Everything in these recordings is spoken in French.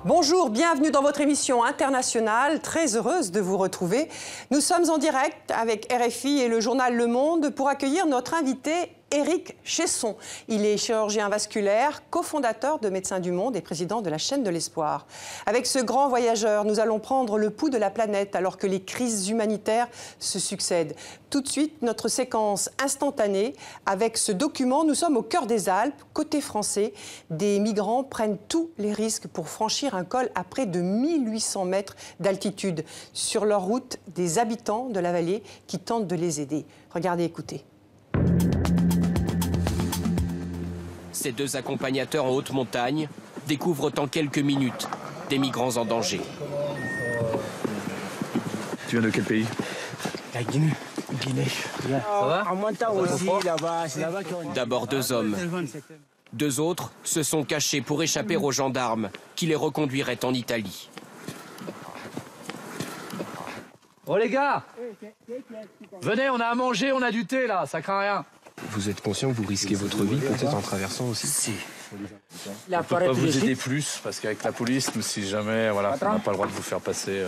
Bonjour, bienvenue dans votre émission internationale. Très heureuse de vous retrouver. Nous sommes en direct avec RFI et le journal Le Monde pour accueillir notre invité Éric Chesson. Il est chirurgien vasculaire, cofondateur de Médecins du Monde et président de la chaîne de l'Espoir. Avec ce grand voyageur, nous allons prendre le pouls de la planète alors que les crises humanitaires se succèdent. Tout de suite, notre séquence instantanée. Avec ce document, nous sommes au cœur des Alpes. Côté français, des migrants prennent tous les risques pour franchir un col à près de 1800 mètres d'altitude. Sur leur route, des habitants de la vallée qui tentent de les aider. Regardez, écoutez. Ces deux accompagnateurs en haute montagne découvrent en quelques minutes des migrants en danger. Tu viens de quel pays? La Guinée. Ça va? En montant aussi, là-bas, c'est là-bas qu'on... D'abord deux hommes. Deux autres se sont cachés pour échapper aux gendarmes qui les reconduiraient en Italie. Oh les gars, venez, on a à manger, on a du thé là, ça craint rien. Vous êtes conscient que vous risquez votre vie peut-être en traversant aussi? Si. On ne peut pas vous aider plus parce qu'avec la police, nous, si jamais, voilà, on n'a pas le droit de vous faire passer,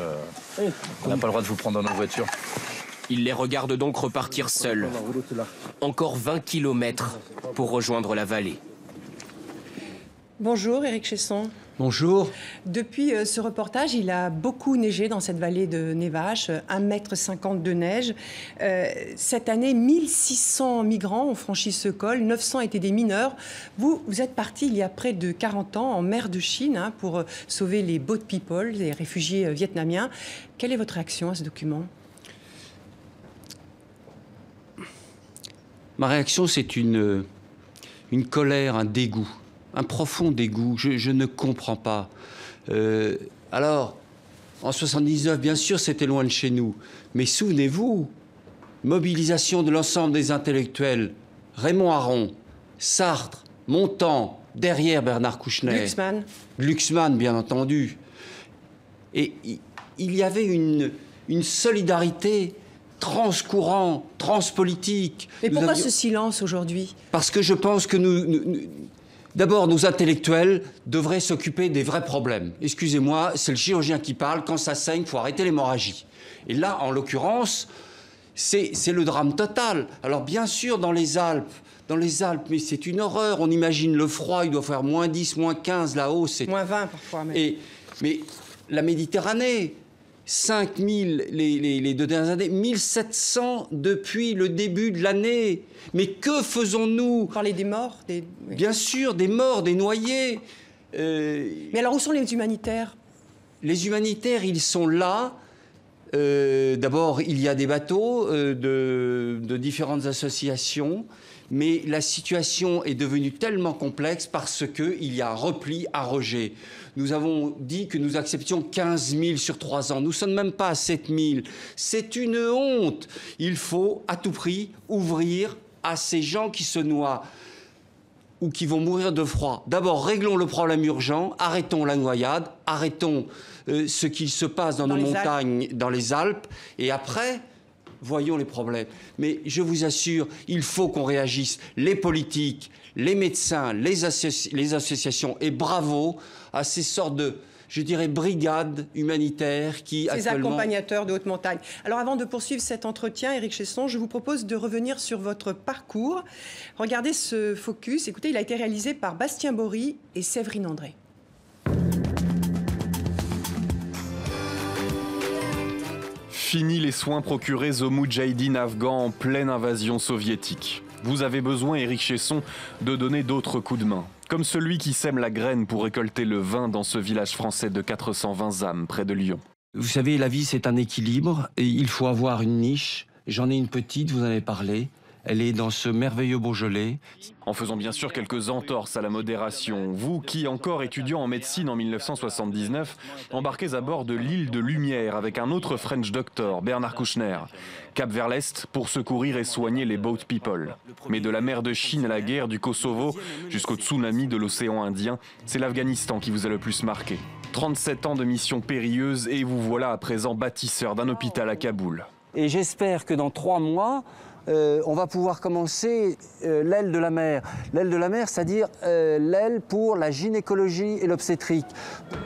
on n'a pas le droit de vous prendre dans nos voitures. Ils les regardent donc repartir seuls. Encore 20 kilomètres pour rejoindre la vallée. Bonjour Éric Chesson. Bonjour. Depuis ce reportage, il a beaucoup neigé dans cette vallée de Nevache, 1,50 m de neige. Cette année, 1600 migrants ont franchi ce col, 900 étaient des mineurs. Vous êtes parti il y a près de 40 ans en mer de Chine pour sauver les boat people, les réfugiés vietnamiens. Quelle est votre réaction à ce document ? Ma réaction, c'est une colère, un dégoût. Un profond dégoût, je ne comprends pas. Alors, en 79, bien sûr, c'était loin de chez nous. Mais souvenez-vous, mobilisation de l'ensemble des intellectuels. Raymond Aron, Sartre, Montand, derrière Bernard Kouchner. Glucksmann, bien entendu. Et il y avait une solidarité transcourant, transpolitique. Mais pourquoi ce silence aujourd'hui ? Parce que je pense que d'abord, nos intellectuels devraient s'occuper des vrais problèmes. Excusez-moi, c'est le chirurgien qui parle. Quand ça saigne, il faut arrêter l'hémorragie. Et là, en l'occurrence, c'est le drame total. Alors, bien sûr, dans les Alpes, mais c'est une horreur. On imagine le froid, il doit faire moins 10, moins 15 là-haut. Moins 20 parfois. Mais la Méditerranée, 5000 les 2 dernières années, 1700 depuis le début de l'année. Mais que faisons-nous? Vous parlez des morts Oui. Bien sûr, des morts, des noyés. Mais alors, où sont les humanitaires? Les humanitaires, ils sont là. D'abord, il y a des bateaux de différentes associations. Mais la situation est devenue tellement complexe parce qu'il y a un repli à rejet. Nous avons dit que nous acceptions 15 000 sur 3 ans. Nous ne sommes même pas à 7 000. C'est une honte. Il faut à tout prix ouvrir à ces gens qui se noient ou qui vont mourir de froid. D'abord, réglons le problème urgent, arrêtons la noyade, arrêtons ce qui se passe dans nos montagnes, dans les Alpes, et après, voyons les problèmes. Mais je vous assure, il faut qu'on réagisse. Les politiques, les médecins, les associations, et bravo à ces sortes de, je dirais, brigades humanitaires qui ces accompagnateurs de haute montagne. Alors avant de poursuivre cet entretien, Éric Chesson, je vous propose de revenir sur votre parcours. Regardez ce focus. Écoutez, il a été réalisé par Bastien Bory et Séverine André. Fini les soins procurés aux moudjahidines afghans en pleine invasion soviétique. Vous avez besoin, Éric Chesson, de donner d'autres coups de main. Comme celui qui sème la graine pour récolter le vin dans ce village français de 420 âmes près de Lyon. Vous savez, la vie, c'est un équilibre et il faut avoir une niche. J'en ai une petite, vous en avez parlé. Elle est dans ce merveilleux Beaujolais. En faisant bien sûr quelques entorses à la modération, vous qui, encore étudiant en médecine en 1979, embarquez à bord de l'île de Lumière avec un autre French doctor, Bernard Kouchner. Cap vers l'Est pour secourir et soigner les boat people. Mais de la mer de Chine à la guerre du Kosovo jusqu'au tsunami de l'océan Indien, c'est l'Afghanistan qui vous a le plus marqué. 37 ans de mission périlleuse et vous voilà à présent bâtisseur d'un hôpital à Kaboul. Et j'espère que dans 3 mois, on va pouvoir commencer l'aile de la mère. L'aile de la mère, c'est-à-dire l'aile pour la gynécologie et l'obstétrique.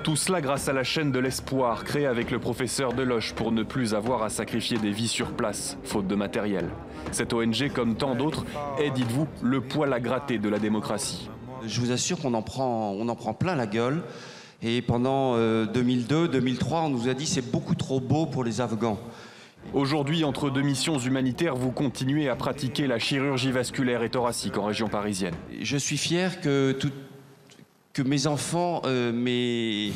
Tout cela grâce à la chaîne de l'espoir créée avec le professeur Deloche pour ne plus avoir à sacrifier des vies sur place, faute de matériel. Cette ONG, comme tant d'autres, est, dites-vous, le poil à gratter de la démocratie. Je vous assure qu'on en prend plein la gueule. Et pendant 2002-2003, on nous a dit c'est beaucoup trop beau pour les Afghans. Aujourd'hui, entre deux missions humanitaires, vous continuez à pratiquer la chirurgie vasculaire et thoracique en région parisienne. Je suis fier que mes enfants m'aient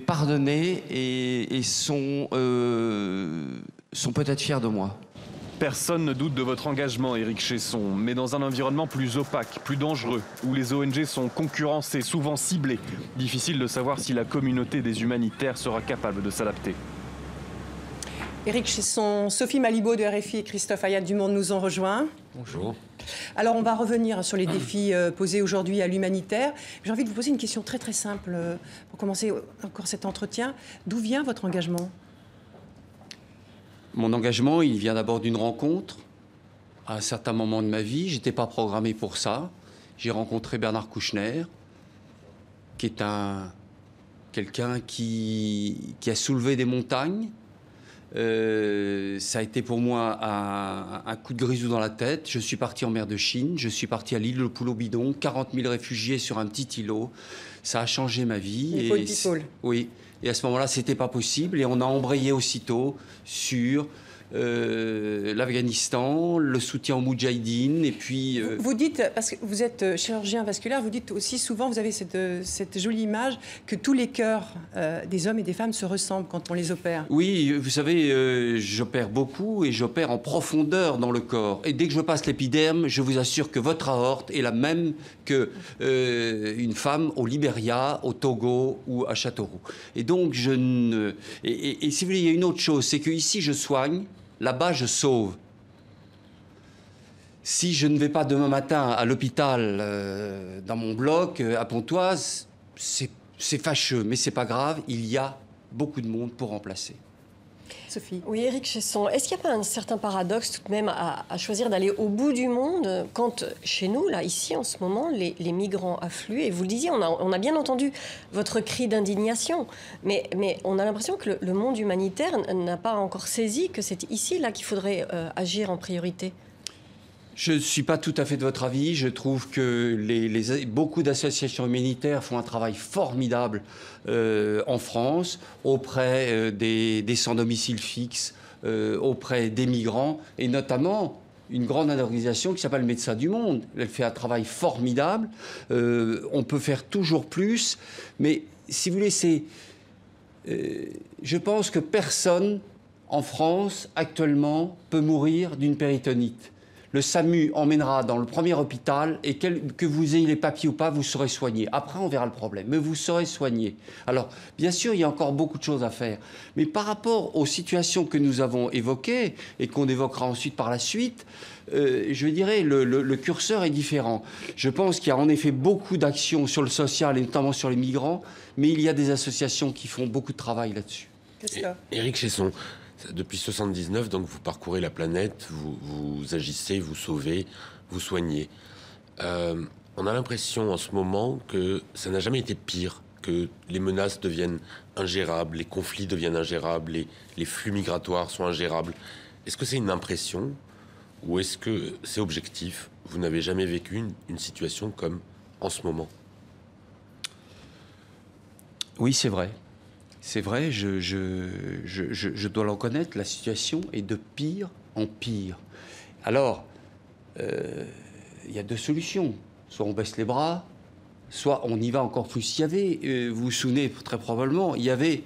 pardonné et sont peut-être fiers de moi. Personne ne doute de votre engagement, Éric Chesson, mais dans un environnement plus opaque, plus dangereux, où les ONG sont concurrencées, souvent ciblées, difficile de savoir si la communauté des humanitaires sera capable de s'adapter. Éric Chesson, Sophie Malibaud de RFI et Christophe Ayat du Monde nous ont rejoints. Bonjour. Alors, on va revenir sur les défis posés aujourd'hui à l'humanitaire. J'ai envie de vous poser une question très très simple pour commencer encore cet entretien. D'où vient votre engagement ? Mon engagement, il vient d'abord d'une rencontre. À un certain moment de ma vie, je n'étais pas programmé pour ça. J'ai rencontré Bernard Kouchner, qui est quelqu'un qui a soulevé des montagnes. Ça a été pour moi un coup de grisou dans la tête. Je suis parti en mer de Chine, je suis parti à l'île de Pulo-Bidong, 40 000 réfugiés sur un petit îlot. Ça a changé ma vie. Oui. Et à ce moment-là, c'était pas possible. Et on a embrayé aussitôt sur l'Afghanistan, le soutien aux Moudjahidines. Et puis. Vous dites, parce que vous êtes chirurgien vasculaire, vous dites aussi souvent, vous avez cette jolie image, que tous les cœurs des hommes et des femmes se ressemblent quand on les opère. Oui, vous savez, j'opère beaucoup et j'opère en profondeur dans le corps. Et dès que je passe l'épiderme, je vous assure que votre aorte est la même que une femme au Libéria, au Togo ou à Châteauroux. Et donc, si vous voulez, il y a une autre chose, c'est qu'ici, je soigne, là-bas, je sauve. Si je ne vais pas demain matin à l'hôpital, dans mon bloc, à Pontoise, c'est fâcheux, mais c'est pas grave, il y a beaucoup de monde pour remplacer. Sophie. Oui, Éric Chesson, est-ce qu'il n'y a pas un certain paradoxe tout de même à choisir d'aller au bout du monde quand, chez nous, là, ici, en ce moment, les migrants affluent? Et vous le disiez, on a bien entendu votre cri d'indignation, mais on a l'impression que le monde humanitaire n'a pas encore saisi que c'est ici, là, qu'il faudrait agir en priorité. Je ne suis pas tout à fait de votre avis. Je trouve que beaucoup d'associations humanitaires font un travail formidable en France, auprès des sans domicile fixe, auprès des migrants, et notamment une grande organisation qui s'appelle Médecins du Monde. Elle fait un travail formidable. On peut faire toujours plus. Mais si vous voulez, je pense que personne en France, actuellement, peut mourir d'une péritonite. Le SAMU emmènera dans le premier hôpital et que vous ayez les papiers ou pas, vous serez soigné. Après, on verra le problème, mais vous serez soigné. Alors, bien sûr, il y a encore beaucoup de choses à faire. Mais par rapport aux situations que nous avons évoquées et qu'on évoquera ensuite par la suite, je dirais le curseur est différent. Je pense qu'il y a en effet beaucoup d'actions sur le social et notamment sur les migrants, mais il y a des associations qui font beaucoup de travail là-dessus. Éric Chesson, depuis 1979, donc vous parcourez la planète, vous agissez, vous sauvez, vous soignez. On a l'impression en ce moment que ça n'a jamais été pire, que les menaces deviennent ingérables, les conflits deviennent ingérables, les flux migratoires sont ingérables. Est-ce que c'est une impression ou est-ce que c'est objectif? Vous n'avez jamais vécu une situation comme en ce moment? Oui, c'est vrai. C'est vrai, je dois le reconnaître, la situation est de pire en pire. Alors, il y a deux solutions. Soit on baisse les bras, soit on y va encore plus. Il y avait, vous vous souvenez très probablement, il y avait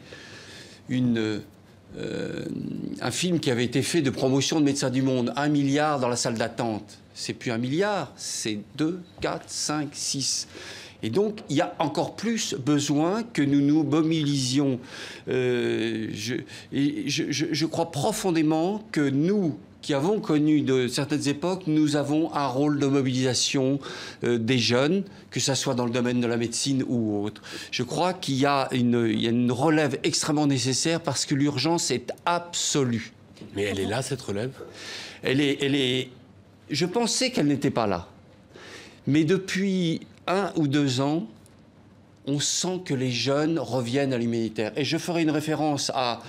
un film qui avait été fait de promotion de Médecins du Monde, 1 milliard dans la salle d'attente. C'est plus 1 milliard, c'est 2, 4, 5, 6... Et donc, il y a encore plus besoin que nous nous mobilisions. Je crois profondément que nous, qui avons connu de certaines époques, nous avons un rôle de mobilisation des jeunes, que ce soit dans le domaine de la médecine ou autre. Je crois qu'il y a une relève extrêmement nécessaire parce que l'urgence est absolue. Mais elle est là, cette relève? Je pensais qu'elle n'était pas là. Mais depuis 1 ou 2 ans, on sent que les jeunes reviennent à l'humanitaire. Et je ferai une référence à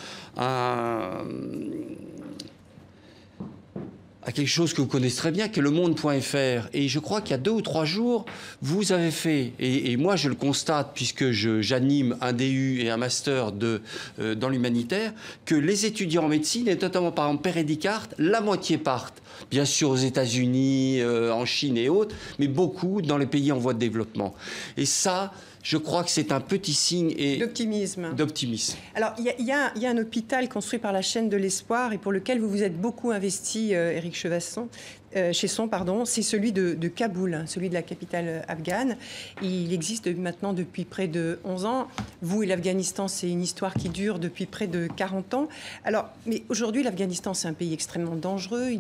quelque chose que vous connaissez très bien, qui est lemonde.fr. Et je crois qu'il y a 2 ou 3 jours, vous avez fait, et moi je le constate puisque j'anime un DU et un master dans l'humanitaire, que les étudiants en médecine, et notamment par exemple Pérédicarte, la moitié partent, bien sûr aux États-Unis, en Chine et autres, mais beaucoup dans les pays en voie de développement. Et ça, je crois que c'est un petit signe d'optimisme. Alors, il y a un hôpital construit par la chaîne de l'Espoir et pour lequel vous vous êtes beaucoup investi, Éric Chesson, c'est celui de Kaboul, celui de la capitale afghane. Il existe maintenant depuis près de 11 ans. Vous et l'Afghanistan, c'est une histoire qui dure depuis près de 40 ans. Alors, mais aujourd'hui, l'Afghanistan, c'est un pays extrêmement dangereux.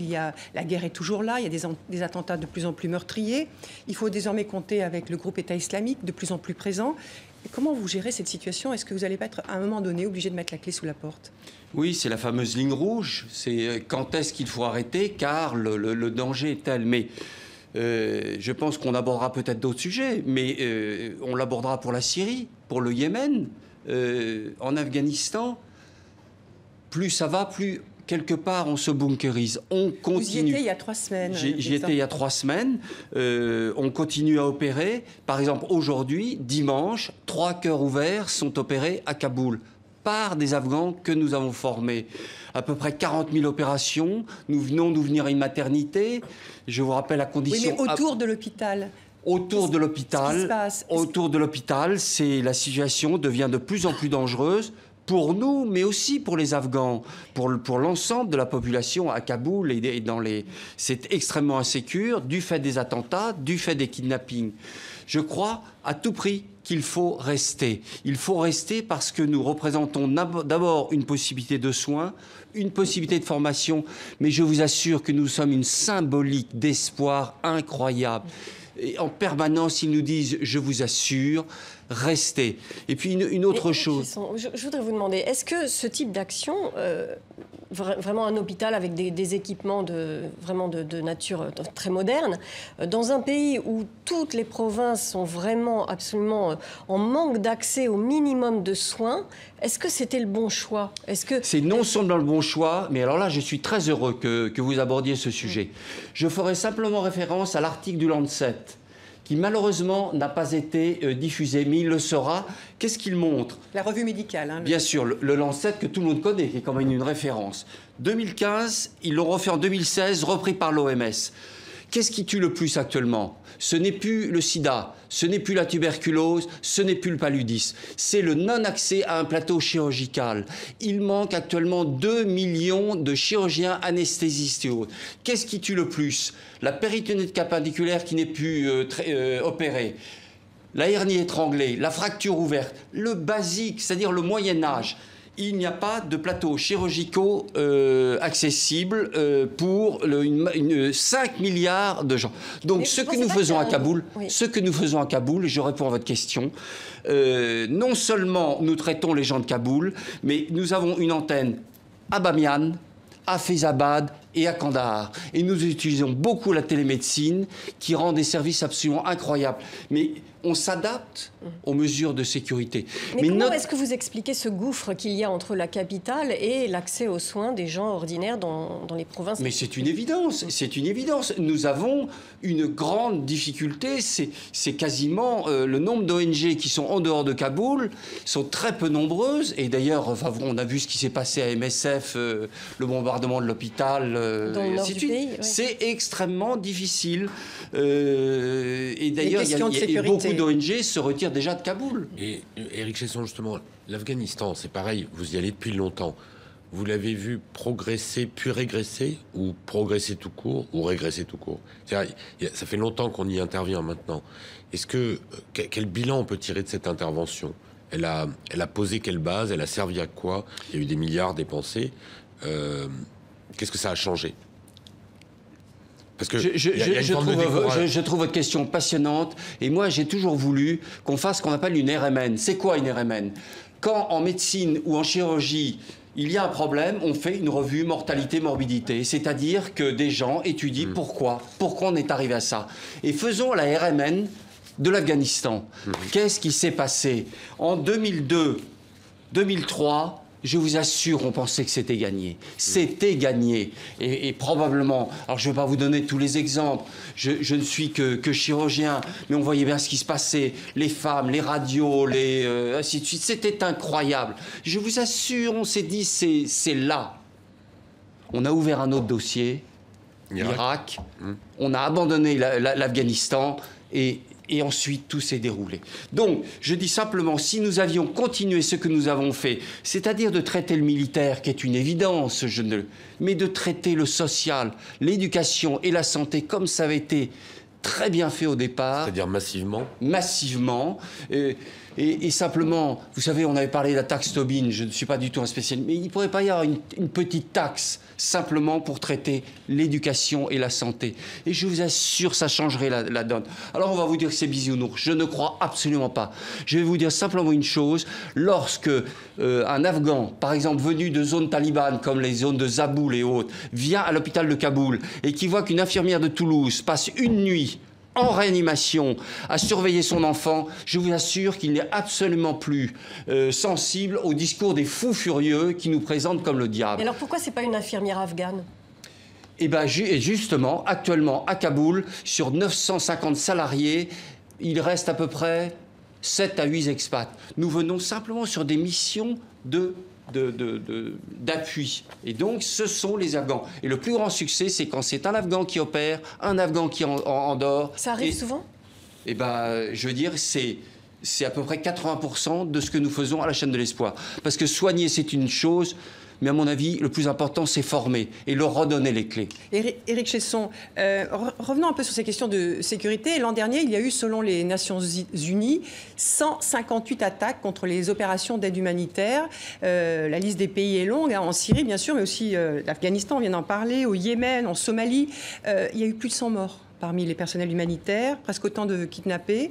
La guerre est toujours là. Il y a des attentats de plus en plus meurtriers. Il faut désormais compter avec le groupe État islamique, de plus en plus présent. Et comment vous gérez cette situation? Est-ce que vous n'allez pas être, à un moment donné, obligé de mettre la clé sous la porte? Oui, c'est la fameuse ligne rouge. C'est quand est-ce qu'il faut arrêter, car le danger est tel. Mais je pense qu'on abordera peut-être d'autres sujets, mais on l'abordera pour la Syrie, pour le Yémen, en Afghanistan. Plus ça va, plus quelque part on se bunkérise. On continue. Vous y étiez il y a 3 semaines. J'y étais il y a 3 semaines. On continue à opérer. Par exemple, aujourd'hui, dimanche, 3 cœurs ouverts sont opérés à Kaboul par des Afghans que nous avons formés. À peu près 40 000 opérations. Nous venons d'ouvrir une maternité. Je vous rappelle la condition... Oui, mais autour de l'hôpital. Autour de l'hôpital, la situation devient de plus en plus dangereuse pour nous, mais aussi pour les Afghans, pour l'ensemble de la population à Kaboul c'est extrêmement insécure du fait des attentats, du fait des kidnappings. Je crois à tout prix qu'il faut rester. Il faut rester parce que nous représentons d'abord une possibilité de soins, une possibilité de formation, mais je vous assure que nous sommes une symbolique d'espoir incroyable. Et en permanence, ils nous disent, je vous assure, restez. Et puis une autre chose. Je voudrais vous demander, est-ce que ce type d'action, vraiment un hôpital avec des équipements de nature très moderne, dans un pays où toutes les provinces sont vraiment absolument en manque d'accès au minimum de soins, est-ce que c'était le bon choix? C'est non seulement le bon choix, mais alors là, je suis très heureux que vous abordiez ce sujet. Je ferai simplement référence à l'article du Lancet, qui malheureusement n'a pas été diffusé, mais il le sera. Qu'est-ce qu'il montre? La revue médicale. Bien sûr, le Lancet que tout le monde connaît, qui est quand même une référence. 2015, ils l'ont refait en 2016, repris par l'OMS. Qu'est-ce qui tue le plus actuellement? Ce n'est plus le sida, ce n'est plus la tuberculose, ce n'est plus le paludisme. C'est le non-accès à un plateau chirurgical. Il manque actuellement 2 millions de chirurgiens anesthésistes et autres. Qu'est-ce qui tue le plus? La péritonite capitulaire qui n'est plus opérée, la hernie étranglée, la fracture ouverte, le basique, c'est-à-dire le Moyen-Âge. Il n'y a pas de plateaux chirurgicaux accessibles pour 5 milliards de gens. Donc ce que nous faisons à Kaboul, je réponds à votre question, non seulement nous traitons les gens de Kaboul, mais nous avons une antenne à Bamiyan, à Faizabad et à Kandahar. Et nous utilisons beaucoup la télémédecine qui rend des services absolument incroyables. Mais on s'adapte aux mesures de sécurité. Mais comment est-ce que vous expliquez ce gouffre qu'il y a entre la capitale et l'accès aux soins des gens ordinaires dans les provinces? Mais c'est une évidence, c'est une évidence. Nous avons une grande difficulté, c'est quasiment le nombre d'ONG qui sont en dehors de Kaboul sont très peu nombreuses. Et d'ailleurs, on a vu ce qui s'est passé à MSF, le bombardement de l'hôpital, dans le nord du pays, oui. C'est extrêmement difficile. Et d'ailleurs, il y a beaucoup d'ONG se retirent déjà de Kaboul. Et Éric Chesson, justement, l'Afghanistan, c'est pareil, vous y allez depuis longtemps. Vous l'avez vu progresser, puis régresser, ou progresser tout court, ou régresser tout court? Ça fait longtemps qu'on y intervient maintenant. Quel bilan on peut tirer de cette intervention? Elle a posé quelle base? Elle a servi à quoi? Il y a eu des milliards dépensés. Qu'est-ce que ça a changé? Parce que je trouve votre question passionnante. Et moi, j'ai toujours voulu qu'on fasse ce qu'on appelle une RMN. C'est quoi une RMN? Quand en médecine ou en chirurgie, il y a un problème, on fait une revue mortalité-morbidité, c'est-à-dire que des gens étudient pourquoi on est arrivé à ça. Et faisons la RMN de l'Afghanistan. Qu'est-ce qui s'est passé? En 2002, 2003, je vous assure, on pensait que c'était gagné. C'était gagné. Et probablement, alors je ne vais pas vous donner tous les exemples, je ne suis que chirurgien, mais on voyait bien ce qui se passait, les femmes, les radios, ainsi de suite. C'était incroyable. Je vous assure, on s'est dit, c'est là. On a ouvert un autre dossier, l'Irak. On a abandonné l'Afghanistan et ensuite, tout s'est déroulé. Donc, je dis simplement, si nous avions continué ce que nous avons fait, c'est-à-dire de traiter le militaire, qui est une évidence, mais de traiter le social, l'éducation et la santé, comme ça avait été très bien fait au départ. C'est-à-dire massivement? Massivement. Et simplement, vous savez, on avait parlé de la taxe Tobin, je ne suis pas du tout un spécialiste, mais il ne pourrait pas y avoir une petite taxe simplement pour traiter l'éducation et la santé. Et je vous assure, ça changerait la donne. Alors on va vous dire que c'est bisounours, je ne crois absolument pas. Je vais vous dire simplement une chose, lorsque un Afghan, par exemple venu de zones talibanes comme les zones de Zaboul et autres, vient à l'hôpital de Kaboul et qui voit qu'une infirmière de Toulouse passe une nuit en réanimation, à surveiller son enfant, je vous assure qu'il n'est absolument plus sensible au discours des fous furieux qui nous présentent comme le diable. Et alors pourquoi c'est pas une infirmière afghane? Eh bien, justement, actuellement, à Kaboul, sur 950 salariés, il reste à peu près 7 à 8 expats. Nous venons simplement sur des missions d'appui. Et donc, ce sont les Afghans. Et le plus grand succès, c'est quand c'est un Afghan qui opère, un Afghan qui endort. Ça arrive souvent? Eh bien, je veux dire, c'est à peu près 80% de ce que nous faisons à la chaîne de l'espoir. Parce que soigner, c'est une chose, mais à mon avis, le plus important, c'est former et leur redonner les clés. Éric Chesson, revenons un peu sur ces questions de sécurité. L'an dernier, il y a eu, selon les Nations Unies, 158 attaques contre les opérations d'aide humanitaire. La liste des pays est longue, hein, en Syrie, bien sûr, mais aussi l'Afghanistan, on vient d'en parler, au Yémen, en Somalie. Il y a eu plus de 100 morts parmi les personnels humanitaires, presque autant de kidnappés.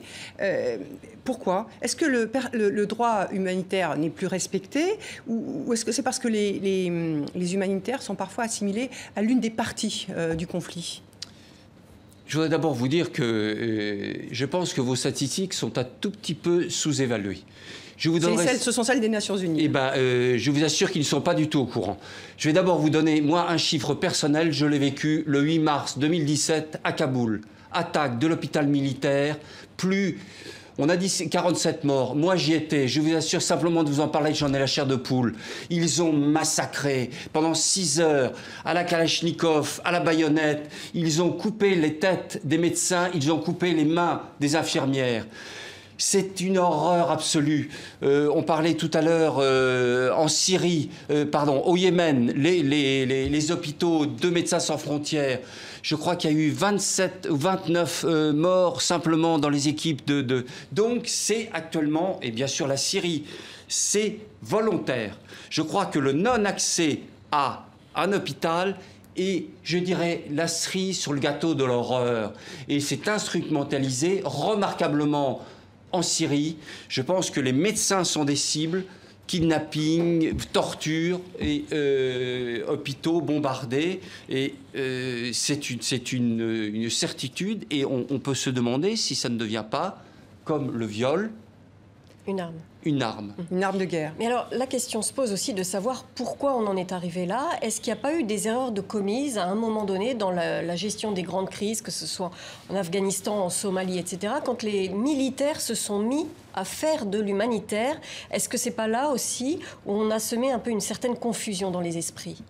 Pourquoi? Est-ce que le droit humanitaire n'est plus respecté ou est-ce que c'est parce que les humanitaires sont parfois assimilés à l'une des parties du conflit? Je voudrais d'abord vous dire que je pense que vos statistiques sont un tout petit peu sous-évaluées. Ce sont celles des Nations Unies. Eh ben, je vous assure qu'ils ne sont pas du tout au courant. Je vais d'abord vous donner, moi, un chiffre personnel. Je l'ai vécu le 8 mars 2017 à Kaboul. Attaque de l'hôpital militaire, on a dit 47 morts. Moi, j'y étais. Je vous assure simplement de vous en parler, j'en ai la chair de poule. Ils ont massacré pendant 6 heures à la Kalachnikov, à la baïonnette. Ils ont coupé les têtes des médecins, ils ont coupé les mains des infirmières. C'est une horreur absolue. On parlait tout à l'heure en Syrie, au Yémen, les hôpitaux de Médecins sans frontières. Je crois qu'il y a eu 27 ou 29 morts simplement dans les équipes Donc c'est actuellement, et bien sûr la Syrie, c'est volontaire. Je crois que le non-accès à un hôpital est, je dirais, la cerise sur le gâteau de l'horreur. Et c'est instrumentalisé remarquablement en Syrie. Je pense que les médecins sont des cibles, kidnapping, torture, et hôpitaux bombardés. Et c'est une certitude. Et on peut se demander si ça ne devient pas, comme le viol, une arme. Une arme de guerre. Mais alors, la question se pose aussi de savoir pourquoi on en est arrivé là. Est-ce qu'il n'y a pas eu des erreurs de commises à un moment donné dans la gestion des grandes crises, que ce soit en Afghanistan, en Somalie, etc., quand les militaires se sont mis à faire de l'humanitaire? Est-ce que c'est pas là aussi où on a semé un peu une certaine confusion dans les esprits?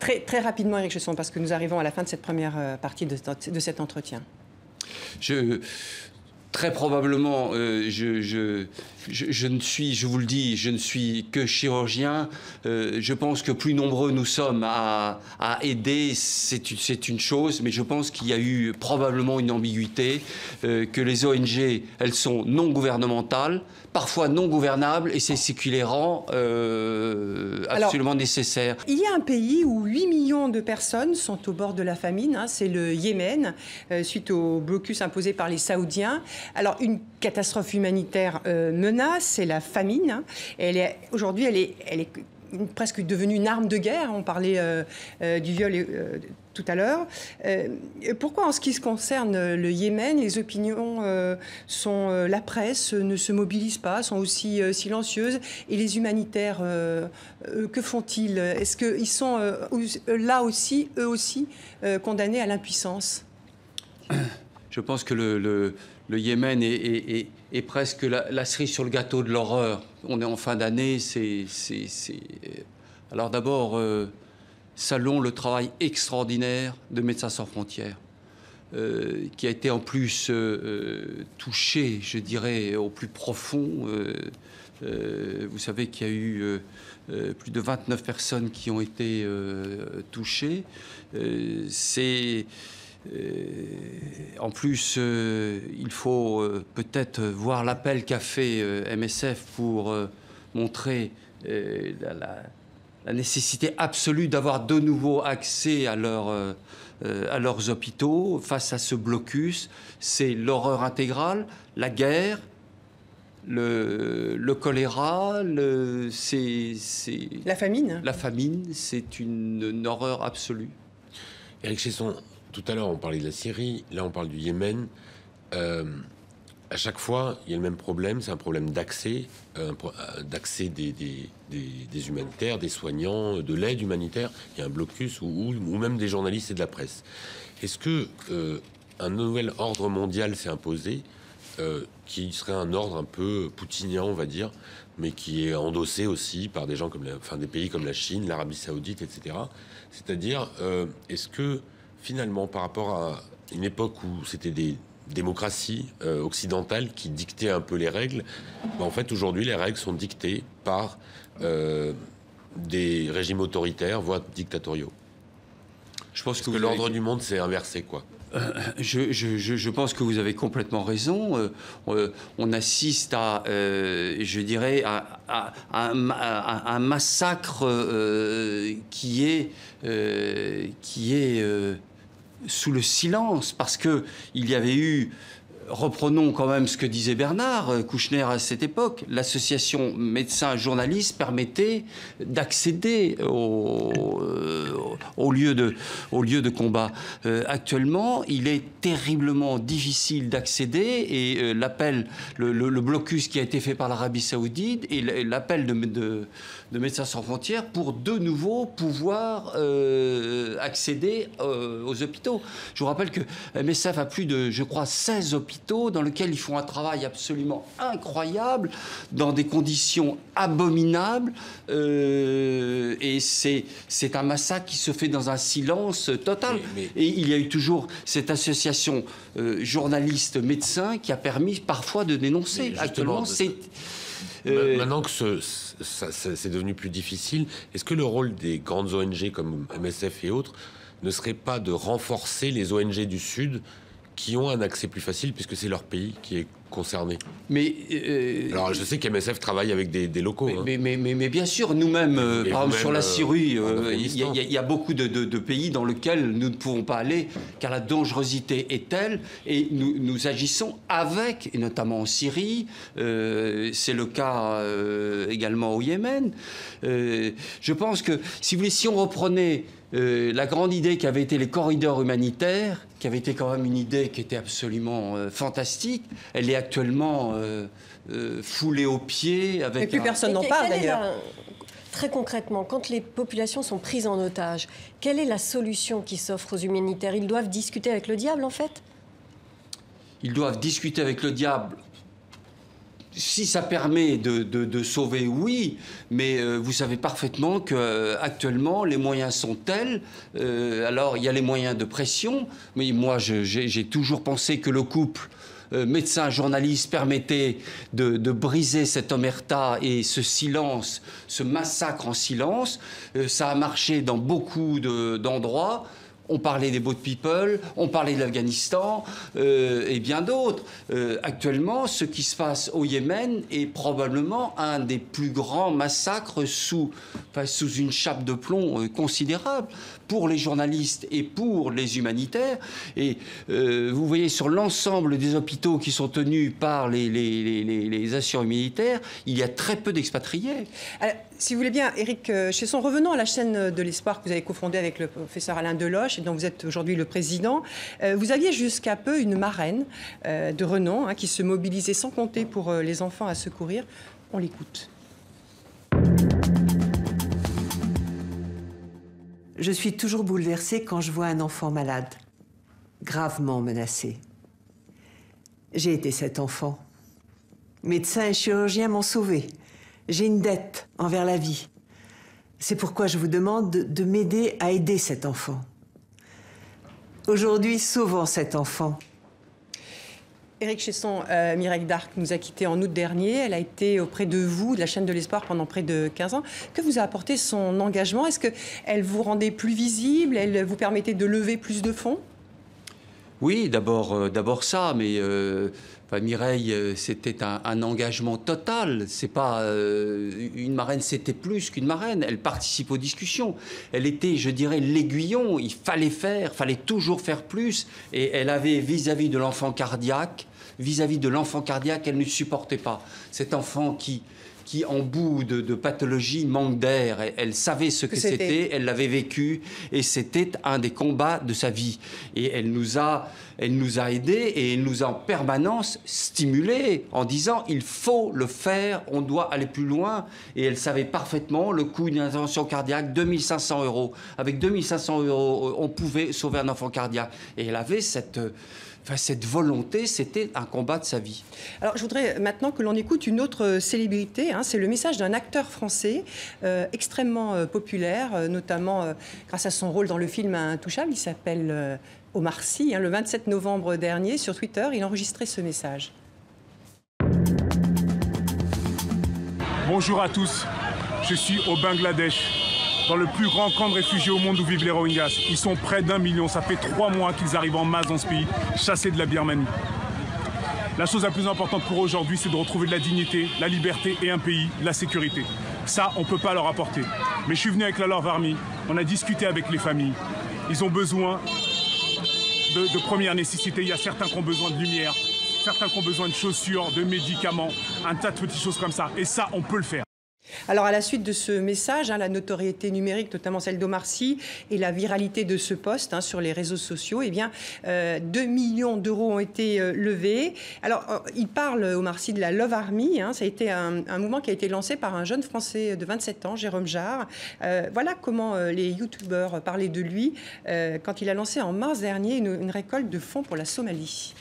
Très, très rapidement, Éric Chesson, parce que nous arrivons à la fin de cette première partie de cet entretien. Très probablement, je ne suis, je vous le dis, je ne suis que chirurgien. Je pense que plus nombreux nous sommes à aider, c'est une chose, mais je pense qu'il y a eu probablement une ambiguïté, que les ONG, elles sont non gouvernementales, parfois non gouvernables, et c'est ce qui les rend absolument nécessaires. Il y a un pays où 8 millions de personnes sont au bord de la famine, hein, c'est le Yémen, suite au blocus imposé par les Saoudiens. Alors, une catastrophe humanitaire menace, c'est la famine. Hein. Aujourd'hui, elle est presque devenue une arme de guerre. On parlait du viol tout à l'heure. Pourquoi, en ce qui concerne le Yémen, les opinions la presse ne se mobilise pas, sont aussi silencieuses, et les humanitaires, que font-ils? Est-ce qu'ils sont là aussi, eux aussi, condamnés à l'impuissance? Je pense que le Yémen est presque la cerise sur le gâteau de l'horreur. On est en fin d'année, Alors d'abord, saluons le travail extraordinaire de Médecins sans frontières, qui a été en plus touché, je dirais, au plus profond. Vous savez qu'il y a eu plus de 29 personnes qui ont été touchées. En plus, il faut peut-être voir l'appel qu'a fait MSF pour montrer la nécessité absolue d'avoir de nouveau accès à leurs hôpitaux. Face à ce blocus, c'est l'horreur intégrale, la guerre, le choléra, la famine. La famine, c'est une horreur absolue. Éric Chesson, tout à l'heure on parlait de la Syrie, là on parle du Yémen. À chaque fois, il y a le même problème, c'est un problème d'accès, des humanitaires, des soignants, de l'aide humanitaire. Il y a un blocus ou même des journalistes et de la presse. Est-ce que un nouvel ordre mondial s'est imposé, qui serait un ordre un peu poutinien, on va dire, mais qui est endossé aussi par des gens des pays comme la Chine, l'Arabie Saoudite, etc. C'est-à-dire, est-ce que finalement, par rapport à une époque où c'était des démocraties occidentales qui dictaient un peu les règles, en fait, aujourd'hui, les règles sont dictées par des régimes autoritaires, voire dictatoriaux. Je pense que l'ordre du monde s'est inversé, quoi. Je pense que vous avez complètement raison. On assiste à, je dirais, à un massacre qui est sous le silence, parce que il y avait eu, reprenons quand même ce que disait Bernard Kouchner à cette époque, l'association médecins-journalistes permettait d'accéder au lieu de combat. Actuellement, il est terriblement difficile d'accéder, et le blocus qui a été fait par l'Arabie Saoudite et l'appel de Médecins sans frontières pour de nouveau pouvoir accéder aux hôpitaux. Je vous rappelle que MSF a plus de, je crois, 16 hôpitaux dans lesquels ils font un travail absolument incroyable, dans des conditions abominables, et c'est un massacre qui se fait dans un silence total. Et il y a eu toujours cette association journalistes-médecins qui a permis parfois de dénoncer. Actuellement, c'est... Maintenant que c'est devenu plus difficile, est-ce que le rôle des grandes ONG comme MSF et autres ne serait pas de renforcer les ONG du Sud qui ont un accès plus facile, puisque c'est leur pays qui est concerné? Alors, je sais qu'MSF travaille avec des locaux. Mais bien sûr, nous-mêmes, par exemple, sur la Syrie, il y a beaucoup de pays dans lesquels nous ne pouvons pas aller, car la dangerosité est telle, et nous agissons avec, et notamment en Syrie, c'est le cas également au Yémen. Je pense que, si vous voulez, si on reprenait la grande idée qui avait été les corridors humanitaires, qui avait été quand même une idée qui était absolument fantastique, elle est actuellement foulée aux pieds. Et plus personne n'en parle d'ailleurs. Très concrètement, quand les populations sont prises en otage, quelle est la solution qui s'offre aux humanitaires? Ils doivent discuter avec le diable, en fait? Ils doivent discuter avec le diable. Si ça permet de sauver, oui, mais vous savez parfaitement qu'actuellement, les moyens sont tels. Alors, il y a les moyens de pression, mais moi, j'ai toujours pensé que le couple médecin-journaliste permettait de briser cette omerta et ce silence, ce massacre en silence. Ça a marché dans beaucoup d'endroits. On parlait des boat people, on parlait de l'Afghanistan et bien d'autres. Actuellement, ce qui se passe au Yémen est probablement un des plus grands massacres sous une chape de plomb considérable pour les journalistes et pour les humanitaires. Et vous voyez, sur l'ensemble des hôpitaux qui sont tenus par les assureurs militaires, il y a très peu d'expatriés. Si vous voulez bien, Éric Chesson, revenons à la chaîne de l'espoir que vous avez cofondée avec le professeur Alain Deloche et dont vous êtes aujourd'hui le président. Vous aviez jusqu'à peu une marraine de renom qui se mobilisait sans compter pour les enfants à secourir. On l'écoute. Je suis toujours bouleversée quand je vois un enfant malade, gravement menacé. J'ai été cet enfant. Médecins et chirurgiens m'ont sauvée. J'ai une dette envers la vie. C'est pourquoi je vous demande de m'aider à aider cet enfant. Aujourd'hui, sauvons cet enfant. Éric Chesson, Mireille Darc nous a quittés en août dernier. Elle a été auprès de vous, de la chaîne de l'espoir, pendant près de 15 ans. Que vous a apporté son engagement? Est-ce qu'elle vous rendait plus visible? Elle vous permettait de lever plus de fonds? Oui, d'abord ça, mais Mireille, c'était un engagement total. C'est pas une marraine, c'était plus qu'une marraine. Elle participe aux discussions. Elle était, je dirais, l'aiguillon. Il fallait fallait toujours faire plus. Et elle avait vis-à-vis de l'enfant cardiaque, elle ne supportait pas cet enfant qui en bout de pathologie, manque d'air. Elle savait ce que c'était, elle l'avait vécu, et c'était un des combats de sa vie. Et elle nous a aidés, et elle nous a en permanence stimulés en disant « il faut le faire, on doit aller plus loin ». Et elle savait parfaitement le coût d'une intervention cardiaque, 2 500 €. Avec 2 500 €, on pouvait sauver un enfant cardiaque. Et elle avait cette volonté, c'était un combat de sa vie. Alors, je voudrais maintenant que l'on écoute une autre célébrité. C'est le message d'un acteur français extrêmement populaire, notamment grâce à son rôle dans le film Intouchable. Il s'appelle Omar Sy. Le 27 novembre dernier, sur Twitter, il enregistrait ce message. Bonjour à tous, je suis au Bangladesh, dans le plus grand camp de réfugiés au monde où vivent les Rohingyas. Ils sont près d'1 million, ça fait 3 mois qu'ils arrivent en masse dans ce pays, chassés de la Birmanie. La chose la plus importante pour eux aujourd'hui, c'est de retrouver de la dignité, la liberté et un pays, la sécurité. Ça, on ne peut pas leur apporter. Mais je suis venu avec la Love Army, on a discuté avec les familles. Ils ont besoin de première nécessité. Il y a certains qui ont besoin de lumière, certains qui ont besoin de chaussures, de médicaments, un tas de petites choses comme ça. Et ça, on peut le faire. Alors, à la suite de ce message, la notoriété numérique, notamment celle d'Omar Sy, et la viralité de ce post sur les réseaux sociaux, 2 millions d'euros ont été levés. Alors, il parle, Omar Sy, de la Love Army. Ça a été un mouvement qui a été lancé par un jeune Français de 27 ans, Jérôme Jarre. Voilà comment les youtubeurs parlaient de lui quand il a lancé en mars dernier une récolte de fonds pour la Somalie.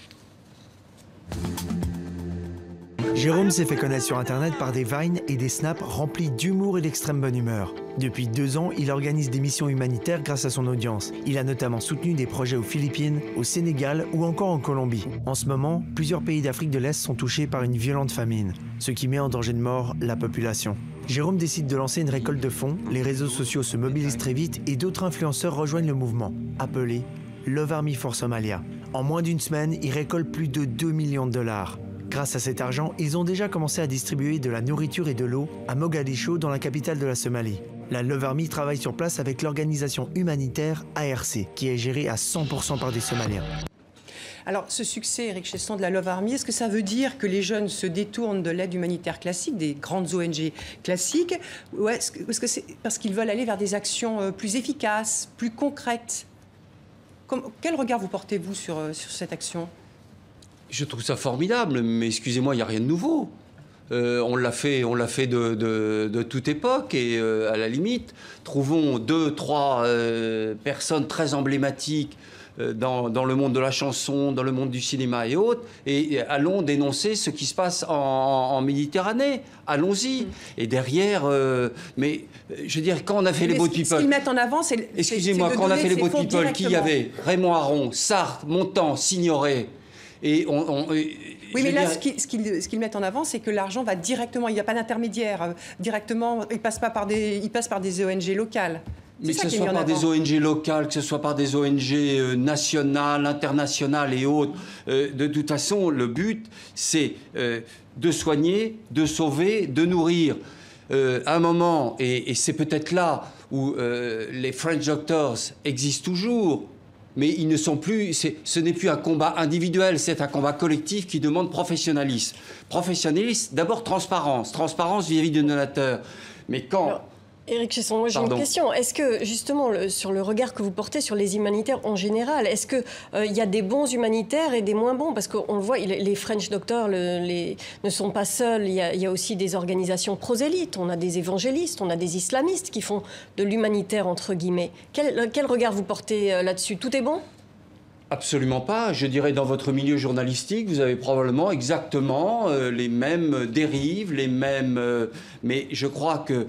Jérôme s'est fait connaître sur Internet par des vines et des snaps remplis d'humour et d'extrême bonne humeur. Depuis 2 ans, il organise des missions humanitaires grâce à son audience. Il a notamment soutenu des projets aux Philippines, au Sénégal ou encore en Colombie. En ce moment, plusieurs pays d'Afrique de l'Est sont touchés par une violente famine, ce qui met en danger de mort la population. Jérôme décide de lancer une récolte de fonds, les réseaux sociaux se mobilisent très vite et d'autres influenceurs rejoignent le mouvement, appelé Love Army for Somalia. En moins d'1 semaine, il récolte plus de 2 millions de $. Grâce à cet argent, ils ont déjà commencé à distribuer de la nourriture et de l'eau à Mogadiscio, dans la capitale de la Somalie. La Love Army travaille sur place avec l'organisation humanitaire ARC, qui est gérée à 100% par des Somaliens. Alors, ce succès, Éric Chesson, de la Love Army, est-ce que ça veut dire que les jeunes se détournent de l'aide humanitaire classique, des grandes ONG classiques, ou est-ce que c'est parce qu'ils veulent aller vers des actions plus efficaces, plus concrètes? Quel regard vous portez-vous sur cette action? Je trouve ça formidable, mais excusez-moi, il n'y a rien de nouveau. On l'a fait de toute époque, et à la limite, trouvons 2-3 personnes très emblématiques dans le monde de la chanson, dans le monde du cinéma et autres, et allons dénoncer ce qui se passe en Méditerranée. Allons-y. Et derrière, mais je veux dire, quand on a fait les Boat People... Ce qu'ils mettent en avant, c'est... Excusez-moi, quand on a fait les Boat People, qui y avait Raymond Aron, Sartre, Montand, Signoret... Oui, mais là, ce qu'ils mettent en avant, c'est que l'argent va directement, il n'y a pas d'intermédiaire, directement, il passe par des ONG locales. Mais que ce soit par des ONG locales, que ce soit par des ONG nationales, internationales et autres, de toute façon, le but, c'est de soigner, de sauver, de nourrir. À un moment, et c'est peut-être là où les French Doctors existent toujours, mais ils ne sont plus, ce n'est plus un combat individuel, c'est un combat collectif qui demande professionnalisme. Professionnalisme, d'abord transparence vis-à-vis de donateurs. Mais quand... Alors, Éric Chesson, moi j'ai une question. Est-ce que, justement, sur le regard que vous portez sur les humanitaires en général, est-ce qu'il y a des bons humanitaires et des moins bons? Parce qu'on le voit, les French Doctors ne sont pas seuls. Il y a aussi des organisations prosélytes. On a des évangélistes, on a des islamistes qui font de l'humanitaire, entre guillemets. Quel regard vous portez là-dessus? Tout est bon? Absolument pas. Je dirais, dans votre milieu journalistique, vous avez probablement exactement les mêmes dérives, les mêmes... mais je crois que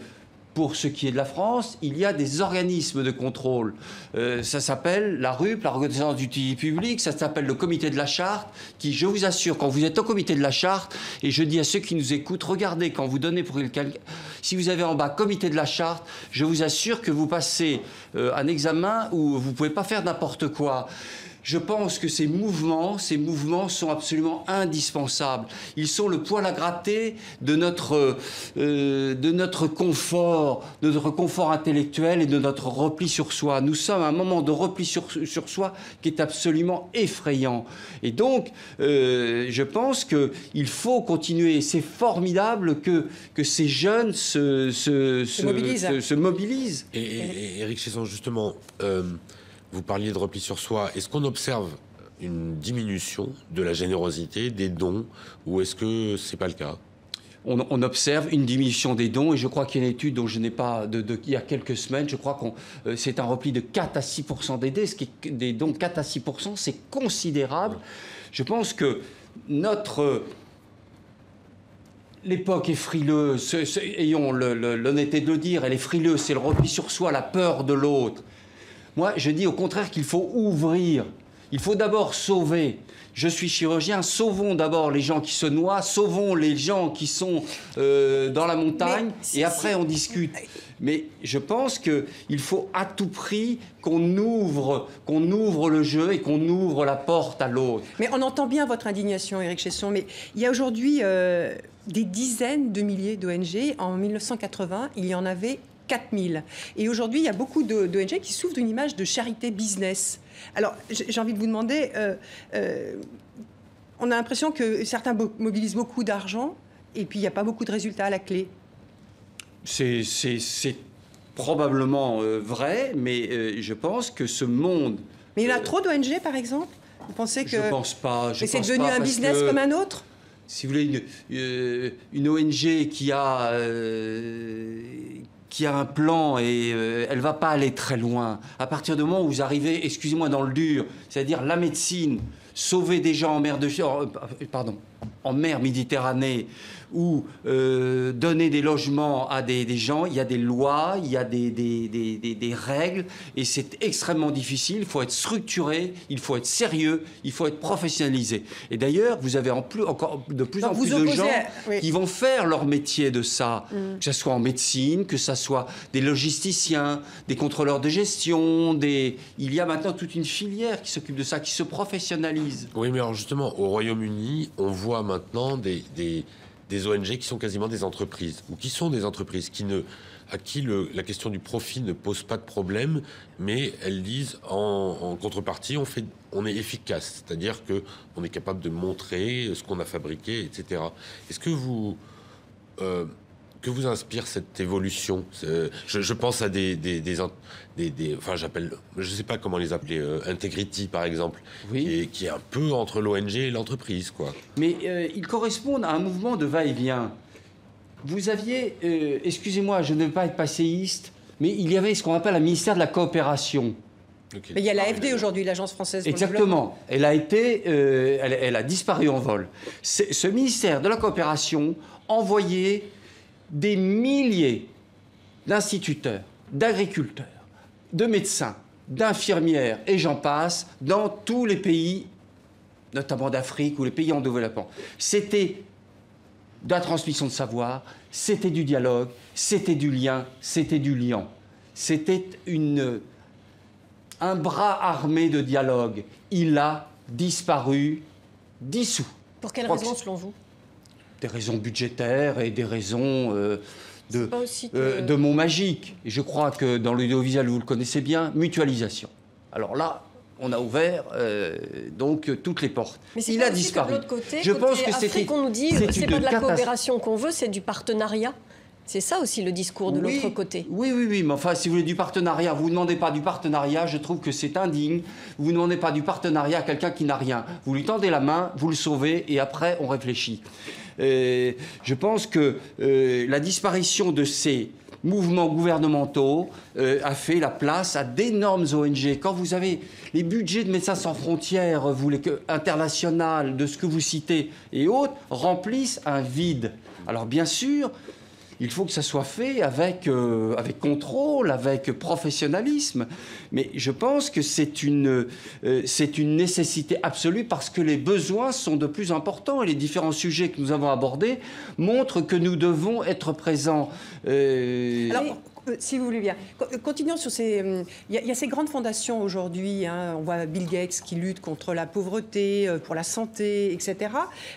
pour ce qui est de la France, il y a des organismes de contrôle. Ça s'appelle la RUP, la reconnaissance d'utilité publique, ça s'appelle le comité de la charte, qui, je vous assure, quand vous êtes au comité de la charte, et je dis à ceux qui nous écoutent, regardez, quand vous donnez pour quelqu'un, si vous avez en bas comité de la charte, je vous assure que vous passez un examen où vous ne pouvez pas faire n'importe quoi. Je pense que ces mouvements sont absolument indispensables. Ils sont le poil à gratter de notre confort intellectuel et de notre repli sur soi. Nous sommes à un moment de repli sur soi qui est absolument effrayant. Et donc, je pense qu'il faut continuer. C'est formidable que ces jeunes se mobilisent. Et Éric Chesson, justement... vous parliez de repli sur soi. Est-ce qu'on observe une diminution de la générosité, des dons, ou est-ce que c'est pas le cas? On observe une diminution des dons, et je crois qu'il y a une étude dont je n'ai pas il y a quelques semaines, je crois que c'est un repli de 4 à 6% des dons, 4 à 6%, c'est considérable. Je pense que l'époque est frileuse, ayons l'honnêteté de le dire, elle est frileuse, c'est le repli sur soi, la peur de l'autre. Moi, je dis au contraire qu'il faut ouvrir. Il faut d'abord sauver. Je suis chirurgien, sauvons d'abord les gens qui se noient, sauvons les gens qui sont dans la montagne, et après on discute. Mais je pense qu'il faut à tout prix qu'on ouvre le jeu et qu'on ouvre la porte à l'autre. Mais on entend bien votre indignation, Éric Chesson, mais il y a aujourd'hui des dizaines de milliers d'ONG. En 1980, il y en avait 4000. Et aujourd'hui, il y a beaucoup d'ONG qui souffrent d'une image de charité business. Alors, j'ai envie de vous demander, on a l'impression que certains mobilisent beaucoup d'argent et puis il n'y a pas beaucoup de résultats à la clé. C'est probablement vrai, mais je pense que ce monde... Mais il y en a trop d'ONG, par exemple? Vous pensez que... Je ne pense pas. Mais c'est devenu un business comme un autre? Si vous voulez, une ONG qui a un plan et elle ne va pas aller très loin. À partir du moment où vous arrivez, excusez-moi, dans le dur, c'est-à-dire la médecine, sauver des gens en mer Méditerranée, ou donner des logements à des gens, il y a des lois, il y a des règles, et c'est extrêmement difficile. Il faut être structuré, il faut être sérieux, il faut être professionnalisé. Et d'ailleurs, vous avez encore de plus en plus de gens qui vont faire leur métier de ça, que ce soit en médecine, que ce soit des logisticiens, des contrôleurs de gestion, il y a maintenant toute une filière qui s'occupe de ça, qui se professionnalise. Oui, mais alors justement, au Royaume-Uni, on voit maintenant des ONG qui sont quasiment des entreprises, ou qui sont des entreprises à qui la question du profit ne pose pas de problème, mais elles disent en contrepartie, on est efficace, c'est-à-dire qu'on est capable de montrer ce qu'on a fabriqué, etc. Est-ce que que vous inspire cette évolution? Je pense à enfin j'appelle, je sais pas comment les appeler, Integrity par exemple, oui. qui est un peu entre l'ONG et l'entreprise, quoi. Mais ils correspondent à un mouvement de va-et-vient. Vous aviez, excusez-moi, je ne veux pas être passéiste, mais il y avait ce qu'on appelle un ministère de la coopération. Okay. Mais il y a l'AFD aujourd'hui, l'Agence française pour le développement. Exactement. Elle a été, elle a disparu en vol. Ce ministère de la coopération envoyait des milliers d'instituteurs, d'agriculteurs, de médecins, d'infirmières, et j'en passe, dans tous les pays, notamment d'Afrique ou les pays en développement. C'était de la transmission de savoir, c'était du dialogue, c'était du lien, c'était du liant. c'était un bras armé de dialogue. Il a disparu, dissous. Pour quelles raisons, selon vous? Des raisons budgétaires et des raisons de mots magiques. Et je crois que dans l'audiovisuel, vous le connaissez bien, mutualisation. Alors là, on a ouvert donc toutes les portes. Mais il a disparu. De l'autre côté, je pense que Afrique, on nous dit c'est pas de la coopération qu'on veut, c'est du partenariat. C'est ça aussi le discours de l'autre côté. Oui, mais enfin, si vous voulez du partenariat, vous ne demandez pas du partenariat, je trouve que c'est indigne. Vous ne demandez pas du partenariat à quelqu'un qui n'a rien. Vous lui tendez la main, vous le sauvez et après, on réfléchit. Je pense que la disparition de ces mouvements gouvernementaux a fait la place à d'énormes ONG. Quand vous avez les budgets de Médecins sans frontières, international, de ce que vous citez et autres, remplissent un vide. Alors bien sûr, il faut que ça soit fait avec contrôle, avec professionnalisme. Mais je pense que c'est une nécessité absolue parce que les besoins sont de plus importants et les différents sujets que nous avons abordés montrent que nous devons être présents. Alors, si vous voulez bien, continuons sur ces... Il y a ces grandes fondations aujourd'hui, hein, on voit Bill Gates qui lutte contre la pauvreté, pour la santé, etc.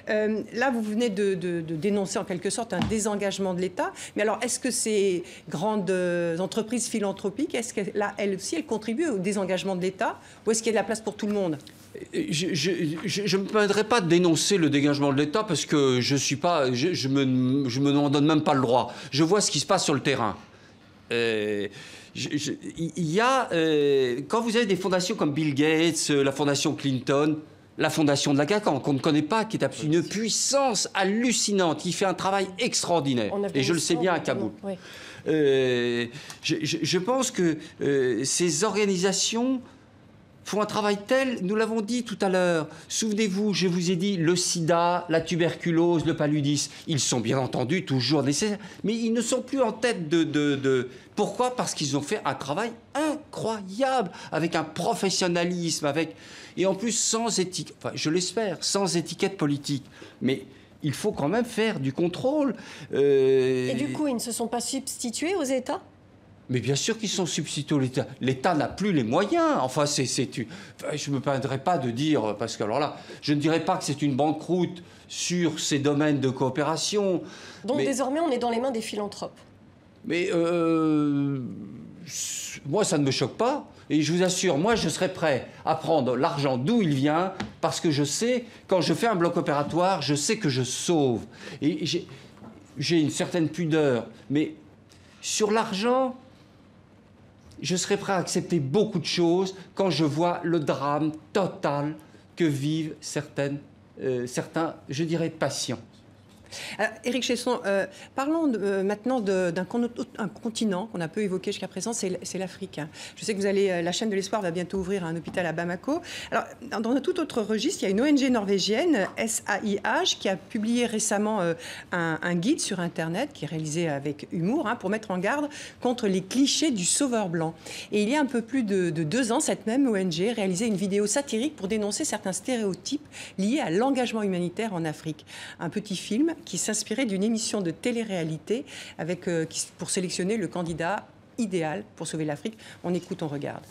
Là, vous venez de dénoncer en quelque sorte un désengagement de l'État. Mais alors, est-ce que ces grandes entreprises philanthropiques, est-ce que là, elles aussi, elles contribuent au désengagement de l'État? Ou est-ce qu'il y a de la place pour tout le monde? Je ne me permettrai pas de dénoncer le dégagement de l'État parce que je me donne même pas le droit. Je vois ce qui se passe sur le terrain. Il y a, quand vous avez des fondations comme Bill Gates, la fondation Clinton, la fondation de la GACAN, qu'on ne connaît pas, qui est une puissance hallucinante, qui fait un travail extraordinaire, et je le sais bien à Kaboul. Oui. Je pense que ces organisations font un travail tel, nous l'avons dit tout à l'heure, souvenez-vous, je vous ai dit, le sida, la tuberculose, le paludisme, ils sont bien entendu toujours nécessaires, mais ils ne sont plus en tête de... Pourquoi? Parce qu'ils ont fait un travail incroyable, avec un professionnalisme, et en plus sans étiquette, enfin je l'espère, sans étiquette politique. Mais il faut quand même faire du contrôle. Et du coup, ils ne se sont pas substitués aux États? Mais bien sûr qu'ils sont substitués à l'État. L'État n'a plus les moyens. Enfin, je ne me permettrai pas de dire, parce que alors là, je ne dirais pas que c'est une banqueroute sur ces domaines de coopération. Donc désormais, on est dans les mains des philanthropes. Mais moi, ça ne me choque pas. Et je vous assure, moi, je serais prêt à prendre l'argent d'où il vient, parce que je sais, quand je fais un bloc opératoire, je sais que je sauve. Et j'ai une certaine pudeur. Mais sur l'argent... je serais prêt à accepter beaucoup de choses quand je vois le drame total que vivent certains, je dirais, patients. Alors, Éric Chesson, parlons maintenant d'un continent qu'on a peu évoqué jusqu'à présent, c'est l'Afrique. Je sais que la chaîne de l'Espoir va bientôt ouvrir un hôpital à Bamako. Alors, dans un tout autre registre, il y a une ONG norvégienne, SAIH, qui a publié récemment un guide sur Internet, qui est réalisé avec humour, pour mettre en garde contre les clichés du sauveur blanc. Et il y a un peu plus de 2 ans, cette même ONG réalisait une vidéo satirique pour dénoncer certains stéréotypes liés à l'engagement humanitaire en Afrique. Un petit film qui s'inspirait d'une émission de télé-réalité pour sélectionner le candidat idéal pour sauver l'Afrique. On écoute, on regarde.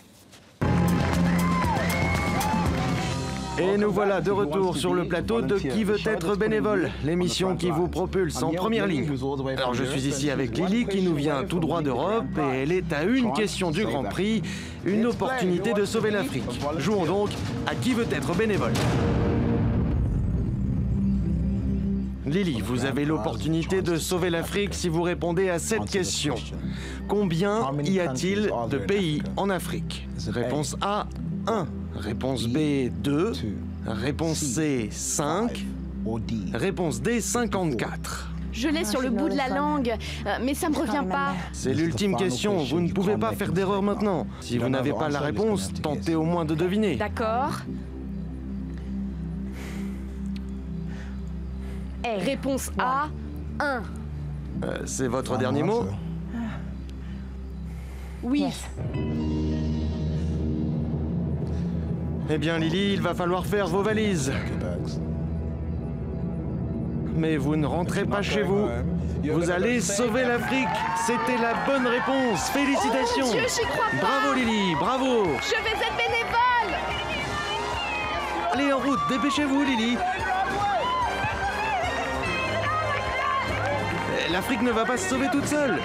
Et nous voilà de retour sur le plateau de Qui veut être bénévole, l'émission qui vous propulse en première ligne. Alors je suis ici avec Lily qui nous vient tout droit d'Europe et elle est à une question du Grand Prix, une opportunité de sauver l'Afrique. Jouons donc à Qui veut être bénévole. Lily, vous avez l'opportunité de sauver l'Afrique si vous répondez à cette question. Combien y a-t-il de pays en Afrique? Réponse A, 1. Réponse B, 2. Réponse C, 5. Réponse D, 54. Je l'ai sur le bout de la langue, mais ça me revient pas. C'est l'ultime question, vous ne pouvez pas faire d'erreur maintenant. Si vous n'avez pas la réponse, tentez au moins de deviner. D'accord. Réponse A, 1. C'est votre dernier mot? Oui. Eh bien Lily, il va falloir faire vos valises. mais vous ne rentrez pas chez vous. Vous allez sauver l'Afrique. C'était la bonne réponse. Félicitations. Oh mon Dieu, j'y crois pas. Bravo Lily, bravo. Je vais être bénévole. Allez en route, dépêchez-vous Lily. L'Afrique ne va pas se sauver toute seule.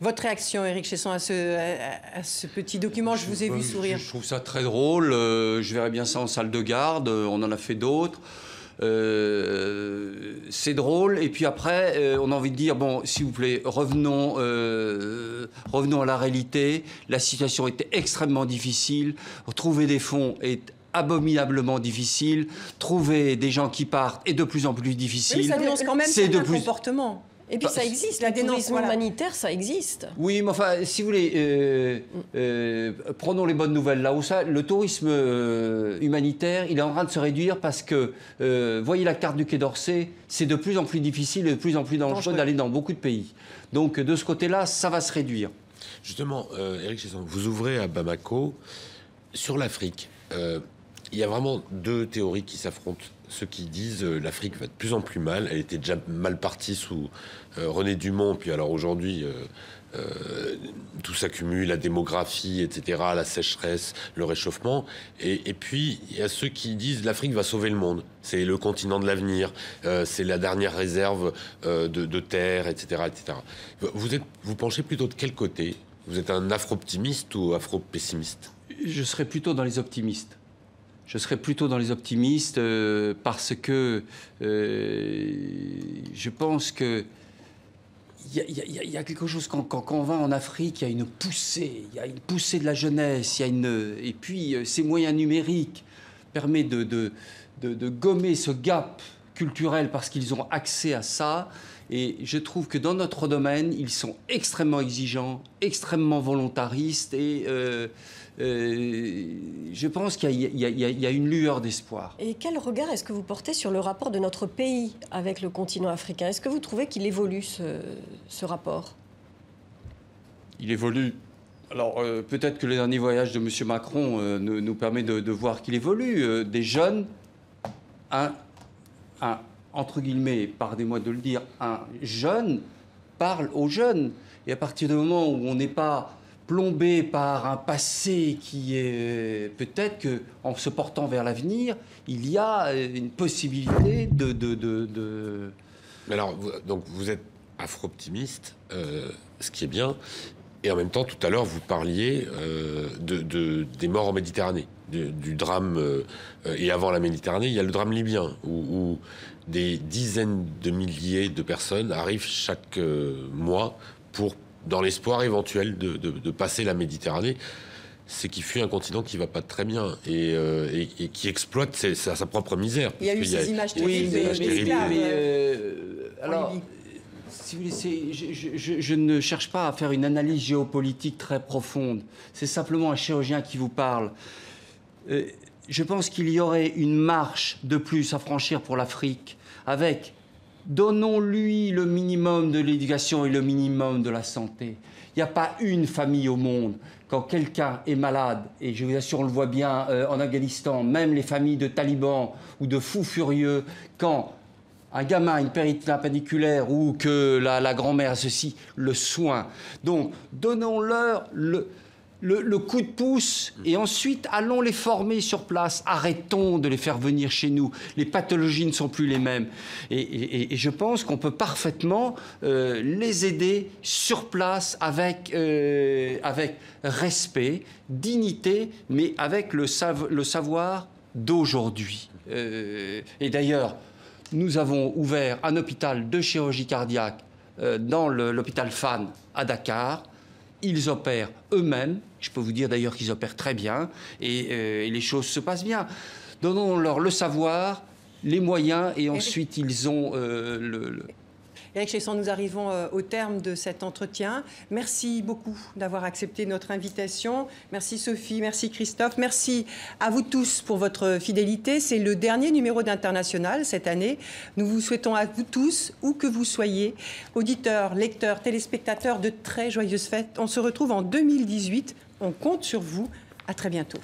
Votre réaction, Éric Chesson, à ce petit document, je vous ai vu sourire. Je trouve ça très drôle. Je verrais bien ça en salle de garde. On en a fait d'autres. C'est drôle. Et puis après, on a envie de dire, bon, s'il vous plaît, revenons à la réalité. La situation était extrêmement difficile. Trouver des fonds est abominablement difficile. Trouver des gens qui partent est de plus en plus difficile. Oui, ça dénonce quand même certains comportements. Et puis ça existe, la tourisme humanitaire, ça existe. Oui, mais enfin, si vous voulez, prenons les bonnes nouvelles là où ça. Le tourisme humanitaire, il est en train de se réduire parce que, voyez la carte du Quai d'Orsay, c'est de plus en plus difficile et de plus en plus dangereux d'aller dans beaucoup de pays. Donc de ce côté-là, ça va se réduire. Justement, Éric Chesson, vous ouvrez à Bamako. Sur l'Afrique, il y a vraiment deux théories qui s'affrontent. Ceux qui disent l'Afrique va de plus en plus mal. Elle était déjà mal partie sous René Dumont. Puis alors aujourd'hui, tout s'accumule, la démographie, etc., la sécheresse, le réchauffement. Et puis, il y a ceux qui disent l'Afrique va sauver le monde. C'est le continent de l'avenir. C'est la dernière réserve de terre, etc., etc. Vous penchez plutôt de quel côté? Vous êtes un afro-optimiste ou afro-pessimiste? Je serais plutôt dans les optimistes. Je serais plutôt dans les optimistes parce que je pense que il y a quelque chose quand on va en Afrique, il y a une poussée de la jeunesse, et puis ces moyens numériques permettent de gommer ce gap culturel parce qu'ils ont accès à ça. Et je trouve que dans notre domaine, ils sont extrêmement exigeants, extrêmement volontaristes et je pense qu'il y a une lueur d'espoir. Et quel regard est-ce que vous portez sur le rapport de notre pays avec le continent africain? Est-ce que vous trouvez qu'il évolue, ce rapport? Il évolue. Alors, peut-être que le dernier voyage de M. Macron nous permet de voir qu'il évolue. Des jeunes, entre guillemets, pardonnez-moi de le dire, un jeune parle aux jeunes. Et à partir du moment où on n'est pas plombé par un passé qui est... Peut-être qu'en se portant vers l'avenir, il y a une possibilité de... Mais alors, donc vous êtes afro-optimiste, ce qui est bien. Et en même temps, tout à l'heure, vous parliez des morts en Méditerranée, du drame. Et avant la Méditerranée, il y a le drame libyen, où des dizaines de milliers de personnes arrivent chaque mois dans l'espoir éventuel de passer la Méditerranée. C'est qui fuit un continent qui va pas très bien et qui exploite sa propre misère. Il y a eu ces images terribles. Alors, si vous laissez, je ne cherche pas à faire une analyse géopolitique très profonde. C'est simplement un chirurgien qui vous parle. Je pense qu'il y aurait une marche de plus à franchir pour l'Afrique avec donnons-lui le minimum de l'éducation et le minimum de la santé. Il n'y a pas une famille au monde, quand quelqu'un est malade, et je vous assure, on le voit bien en Afghanistan, même les familles de talibans ou de fous furieux, quand un gamin a une péritonite paniculaire ou que la grand-mère a ceci, le soin. Donc, donnons-leur le coup de pouce et ensuite allons les former sur place. Arrêtons de les faire venir chez nous. Les pathologies ne sont plus les mêmes. Et je pense qu'on peut parfaitement les aider sur place avec respect, dignité, mais avec le savoir d'aujourd'hui. Et d'ailleurs, nous avons ouvert un hôpital de chirurgie cardiaque dans l'hôpital Fann à Dakar. Ils opèrent eux-mêmes. Je peux vous dire d'ailleurs qu'ils opèrent très bien et les choses se passent bien. Donnons-leur le savoir, les moyens et ensuite ils ont Éric Chesson, nous arrivons au terme de cet entretien. Merci beaucoup d'avoir accepté notre invitation. Merci Sophie, merci Christophe. Merci à vous tous pour votre fidélité. C'est le dernier numéro d'International cette année. Nous vous souhaitons à vous tous, où que vous soyez, auditeurs, lecteurs, téléspectateurs, de très joyeuses fêtes. On se retrouve en 2018. On compte sur vous. À très bientôt.